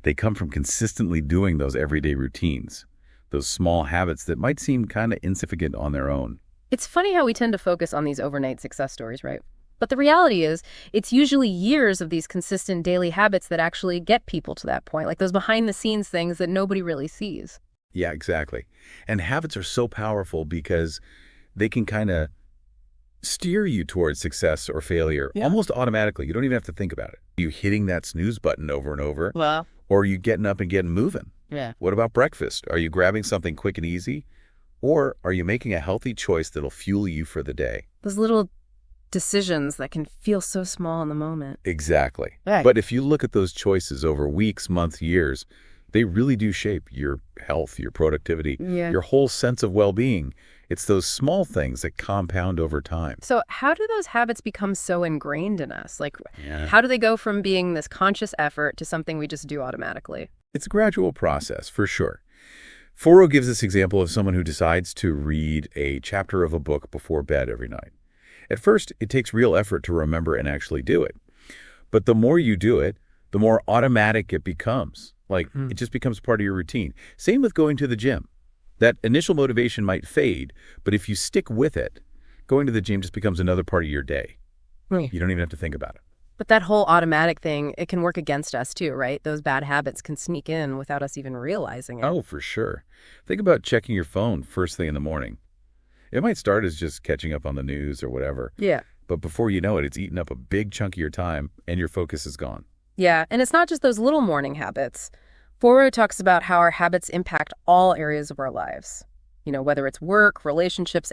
They come from consistently doing those everyday routines, those small habits that might seem kind of insignificant on their own. It's funny how we tend to focus on these overnight success stories, right? But the reality is, it's usually years of these consistent daily habits that actually get people to that point, like those behind-the-scenes things that nobody really sees. Yeah, exactly. And habits are so powerful because they can kind of steer you towards success or failure almost automatically. You don't even have to think about it. You hitting that snooze button over and over, Well, or are you getting up and getting moving? yeah. What about breakfast? Are you grabbing something quick and easy? Or are you making a healthy choice that'll fuel you for the day? Those little decisions that can feel so small in the moment. Exactly. Right. But if you look at those choices over weeks, months, years, they really do shape your health, your productivity, Yeah. your whole sense of well-being. It's those small things that compound over time. So how do those habits become so ingrained in us? Like, Yeah. how do they go from being this conscious effort to something we just do automatically? It's a gradual process, for sure. Foro gives this example of someone who decides to read a chapter of a book before bed every night. At first, it takes real effort to remember and actually do it. But the more you do it, the more automatic it becomes. Like, it just becomes part of your routine. Same with going to the gym. That initial motivation might fade, but if you stick with it, going to the gym just becomes another part of your day. Right. You don't even have to think about it. But that whole automatic thing, it can work against us too, right? Those bad habits can sneak in without us even realizing it. Oh, for sure. Think about checking your phone first thing in the morning. It might start as just catching up on the news or whatever, Yeah. but before you know it, it's eaten up a big chunk of your time and your focus is gone. Yeah, and it's not just those little morning habits. Foro talks about how our habits impact all areas of our lives. You know, whether it's work, relationships,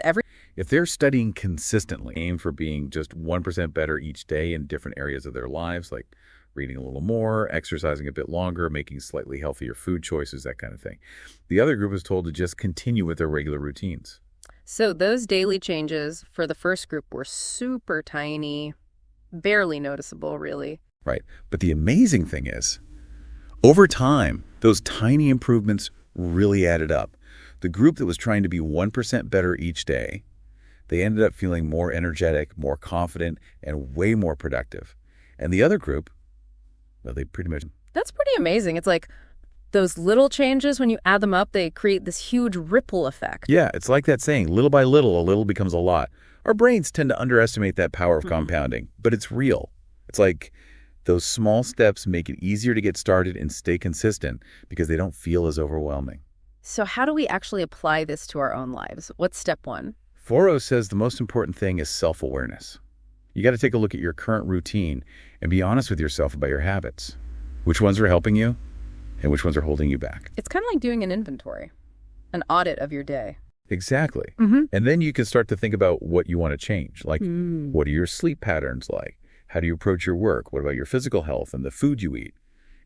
If they're studying consistently, aim for being just 1% better each day in different areas of their lives, like reading a little more, exercising a bit longer, making slightly healthier food choices, that kind of thing. The other group is told to just continue with their regular routines. So those daily changes for the first group were super tiny, barely noticeable, really. Right. But the amazing thing is, over time, those tiny improvements really added up. The group that was trying to be 1% better each day, they ended up feeling more energetic, more confident, and way more productive. And the other group, well, they pretty much... That's pretty amazing. It's like those little changes, when you add them up, they create this huge ripple effect. Yeah, it's like that saying, little by little, a little becomes a lot. Our brains tend to underestimate that power of compounding, but it's real. It's like those small steps make it easier to get started and stay consistent because they don't feel as overwhelming. So how do we actually apply this to our own lives? What's step one? Foro says the most important thing is self-awareness. You got to take a look at your current routine and be honest with yourself about your habits. Which ones are helping you and which ones are holding you back? It's kind of like doing an inventory, an audit of your day. Exactly. And then you can start to think about what you want to change. Like, what are your sleep patterns like? How do you approach your work? What about your physical health and the food you eat?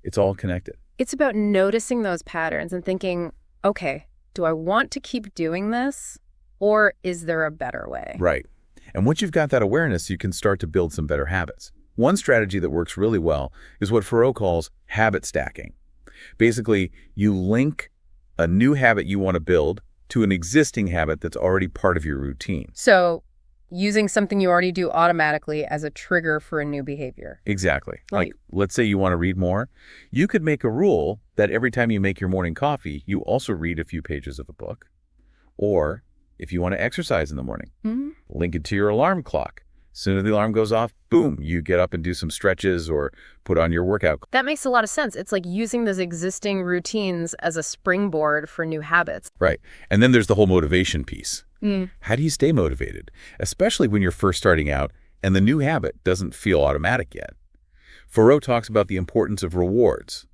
It's all connected. It's about noticing those patterns and thinking, okay, do I want to keep doing this, or is there a better way? Right. And once you've got that awareness, you can start to build some better habits. One strategy that works really well is what Foro calls habit stacking. Basically, you link a new habit you want to build to an existing habit that's already part of your routine. So using something you already do automatically as a trigger for a new behavior. Exactly. Right. Like, let's say you want to read more. You could make a rule that every time you make your morning coffee, you also read a few pages of a book. Or if you want to exercise in the morning, link it to your alarm clock. As soon as the alarm goes off, boom, you get up and do some stretches or put on your workout. That makes a lot of sense. It's like using those existing routines as a springboard for new habits. Right. And then there's the whole motivation piece. How do you stay motivated, especially when you're first starting out and the new habit doesn't feel automatic yet? Foro talks about the importance of rewards,